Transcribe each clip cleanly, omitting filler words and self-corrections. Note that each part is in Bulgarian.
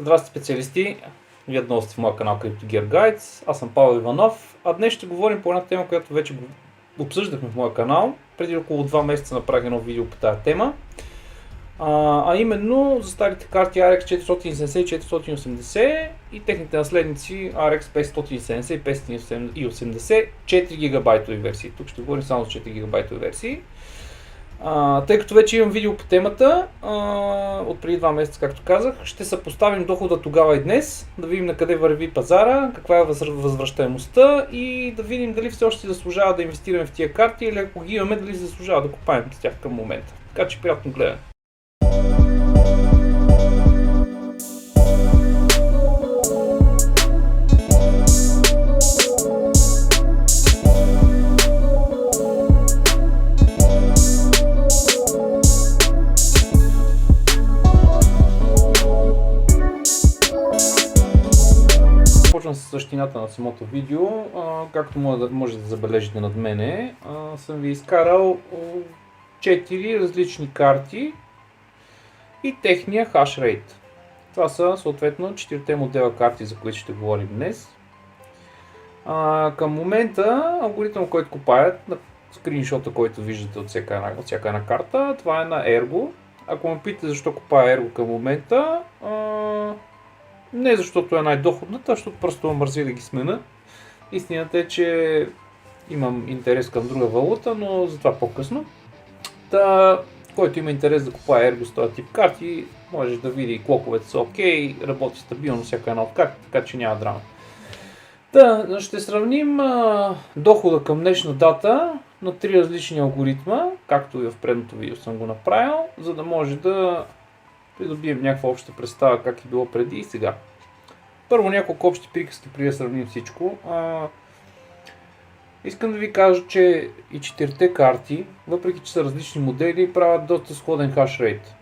Здрасти, специалисти! Вие отново сте в моя канал Crypto Gear Guides. Аз съм Павел Иванов, а днес ще говорим по една тема, която вече обсъждахме в моя канал. Преди около 2 месеца направих едно видео по тази тема. А именно за старите карти RX 470 и 480 и техните наследници RX 570 и 580 4 гигабайтови версии. Тук ще говорим само за 4 гигабайтови версии. Тъй като вече имам видео по темата, от преди 2 месеца, както казах, ще съпоставим дохода тогава и днес, да видим на къде върви пазара, каква е възвръщаемостта и да видим дали все още заслужава да инвестираме в тия карти или ако ги имаме, дали заслужава да купаем с тях към момента. Така че приятно гледане. Започвам с същината на самото видео. Както може да забележите над мене, съм ви изкарал 4 различни карти и техния хашрейт. Това са съответно 4 модела карти, за които ще говорим днес. Към момента алгоритъм, който купаят, на скриншота, който виждате от всяка една карта, това е на Ergo. Ако ме питате защо купая Ergo към момента, не защото е най-доходната, защото просто ме мързи да ги смена. Истината е, че имам интерес към друга валута, но за това по-късно. Който има интерес да купува Ergo с този тип карти, може да види клоковете са окей, работи стабилно всяка една от карти, така че няма драма. Ще сравним дохода към днешна дата на 3 различни алгоритма, както и в предното видео съм го направил, за да може да придобием някаква обща представа как е било преди и сега. Първо няколко общи приказки преди да сравним всичко. Искам да ви кажа, че и 4-те карти, въпреки че са различни модели, правят доста сходен хашрейт.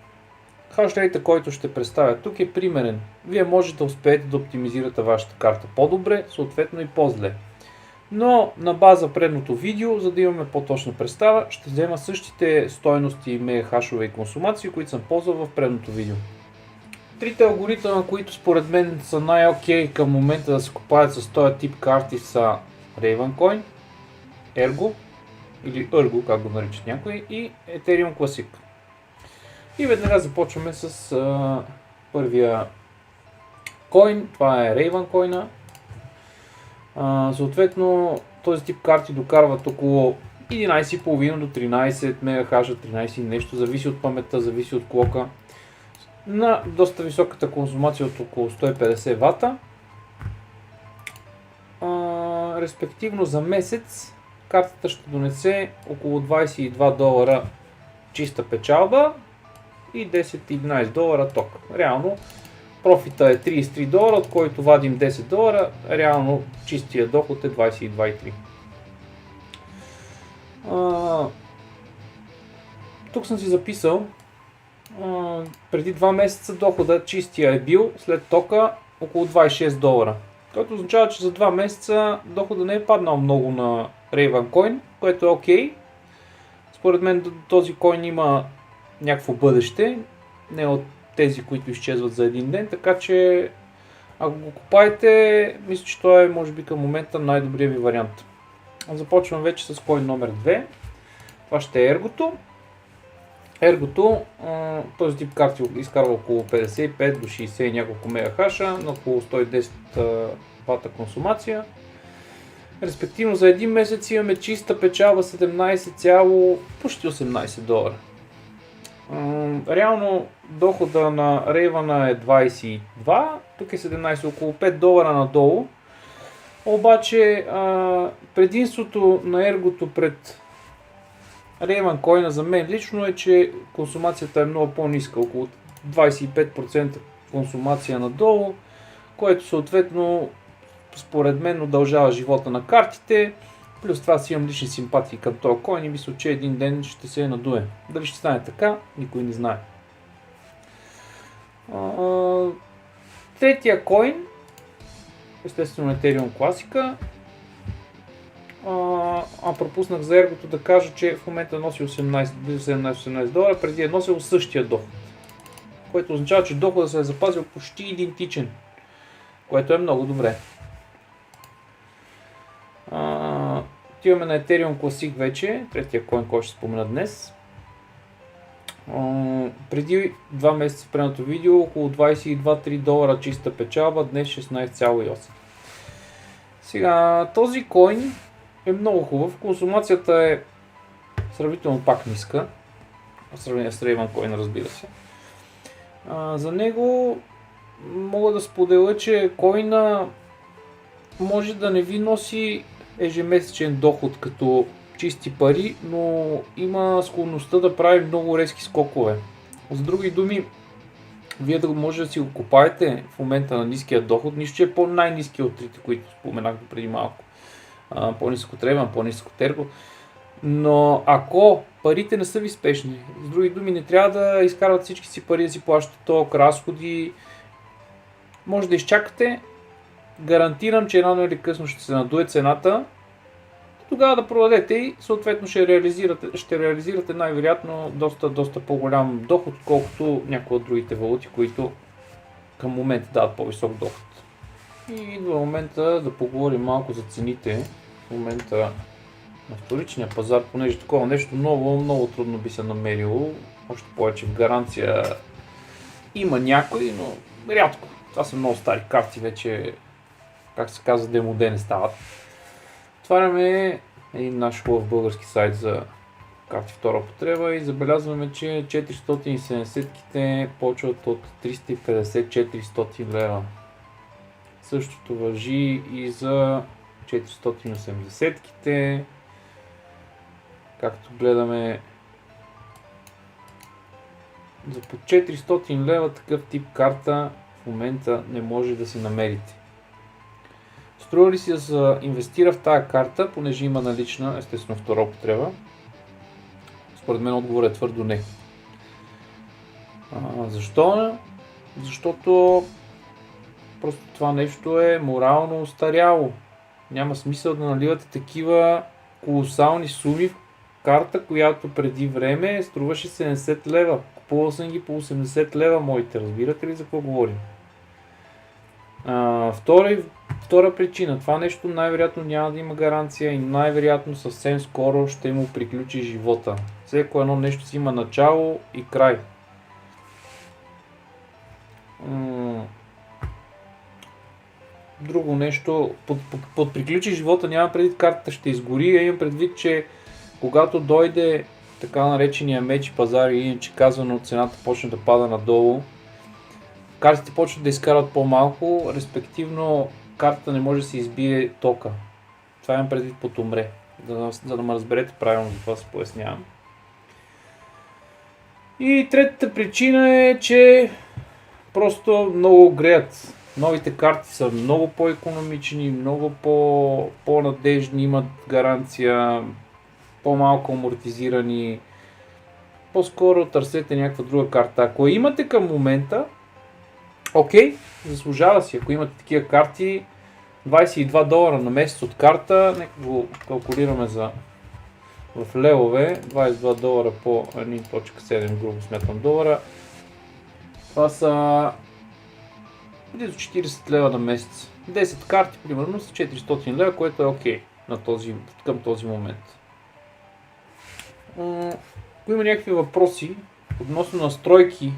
Хашрейта, който ще представя тук е примерен. Вие можете да успеете да оптимизирате вашата карта по-добре, съответно и по-зле. Но на база предното видео, за да имаме по-точна представа, ще взема същите стойности мегахашове и консумации, които съм ползвал в предното видео. Трите алгоритъма, които според мен са най-окей към момента да се купаят с този тип карти са Ravencoin, Ergo или Ergo, как го наричат някои, и Ethereum Classic. И веднага започваме с първия coin, това е Ravencoin. Съответно, този тип карти докарват около 11,5 до 13 мегахаша, 13 нещо, зависи от паметта, зависи от клока, на доста високата консумация от около 150 вата. Респективно за месец картата ще донесе около $22 чиста печалба и 10-11 ток. Реално профита е $33, от който вадим $10, реално чистия доход е 22,3. Тук съм си записал, преди 2 месеца дохода чистия е бил след тока около $26, което означава, че за 2 месеца дохода не е паднал много на Ravencoin, което е окей. Според мен този coin има някакво бъдеще, не от тези, които изчезват за един ден, така че ако го купаете, мисля, че той е може би към момента най-добрият ви вариант. Започвам вече с coin номер 2. Това ще е Ergo. Ergo, този тип карти изкарва около 55 до 60 и няколко мегахаша на около 110 вата консумация. Респективно за един месец имаме чиста печалба почти $18. Реално дохода на Raven е 22, тук е 17, около $5 надолу. Обаче предимството на Ergo пред Ravencoin за мен лично е, че консумацията е много по-ниска, около 25% консумация надолу, което съответно според мен удължава живота на картите. Плюс това си имам лични симпатии към този coin и мисля, че един ден ще се надуе. Дали ще стане така, никой не знае. Третия coin, естествено Ethereum Classic. Пропуснах за Ergo да кажа, че в момента носи $17-18, преди е носил същия доход. което означава, че доходът се е запазил почти идентичен, което е много добре. Отиваме на Ethereum Classic вече, третия коин, който ще спомена днес. Преди 2 месеца в предното видео около $22-3 чиста печалба, днес 16,8. Сега този коин е много хубав, консумацията е сравнително пак ниска, в сравнение с Raven Coin, разбира се. За него мога да споделя, че коина може да не ви носи ежемесечен доход като чисти пари, но има склонността да прави много резки скокове. С други думи, вие да може да си го купаете в момента на ниския доход, нищо че е по-най-ниския от трите, които споменах преди малко. По-ниско Треван, по-ниско Терго. Но ако парите не са ви спешни, с други думи, не трябва да изкарват всички си пари да си плащате толкова разходи, може да изчакате. Гарантирам, че рано или късно ще се надуе цената, тогава да продадете и съответно ще реализирате най-вероятно доста по-голям доход, отколкото някои от другите валути, които към момента дават по-висок доход. И идва момента да поговорим малко за цените. В момента на вторичния пазар, понеже такова нещо много трудно би се намерило, още повече в гаранция има някои, но рядко. Това са много стари карти, вече, как се казва, демоде не стават. Отваряме един наш хубав български сайт за карти втора потреба и забелязваме, че 470-ките почват от 350-400 лева. Същото важи и за 480-ките. Както гледаме, за по 400 лева такъв тип карта в момента не може да си намерите. Струва ли си да се инвестира в тази карта, понеже има налична, естествено, втора употреба? Според мен отговорът е твърдо не. Защо? Защото просто това нещо е морално остаряло. Няма смисъл да наливате такива колосални суми в карта, която преди време струваше 70 лева. Купувал съм ги по 80 лева моите, разбирате ли за какво говорим? Втора причина, това нещо най-вероятно няма да има гаранция и най-вероятно съвсем скоро ще му приключи живота. Всеко едно нещо си има начало и край. Друго нещо, под приключи живота няма предвид картата ще изгори, а имам предвид, че когато дойде така наречения меч пазар или иначе казано цената почне да пада надолу, картите почват да изкарват по-малко, респективно картата не може да се избие тока. Това имам предвид под умре, за да ме разберете правилно, за това се пояснявам. И третата причина е, че просто много греят. Новите карти са много по-икономични, много по-надежни, имат гаранция, по-малко амортизирани. По-скоро търсете някаква друга карта. Ако имате към момента, окей, заслужава си. Ако имате такива карти, $22 на месец от карта, нека го калкулираме в левове, $22 по 1.7 грубо смятам долара. Това са близо 40 лева на месец. 10 карти примерно са 400 лева, което е окей към този момент. Ако има някакви въпроси относно настройки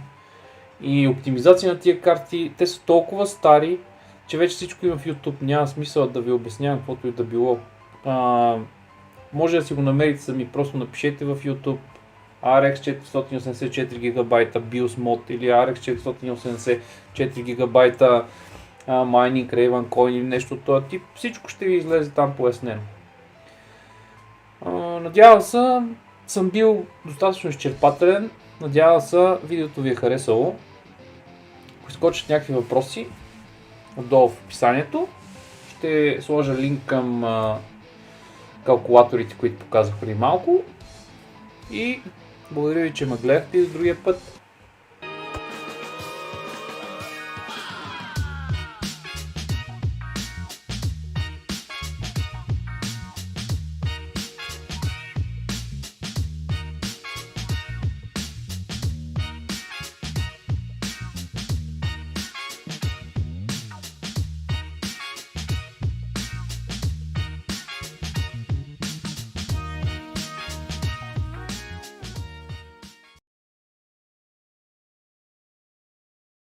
и оптимизация на тия карти, те са толкова стари, че вече всичко има в YouTube. Няма смисъл да ви обяснявам каквото и да било. Може да си го намерите сами, просто напишете в YouTube RX 484 GB BIOS Mod или RX 484 GB Mining Raven Coin или нещо от този тип. Всичко ще ви излезе там пояснено. Надявам се, съм бил достатъчно изчерпателен. Надявам се, видеото ви е харесало. Ако изкочат някакви въпроси, отдолу в описанието, ще сложа линк към калкулаторите, които показах преди малко. И благодаря ви, че ме гледахте и до другия път.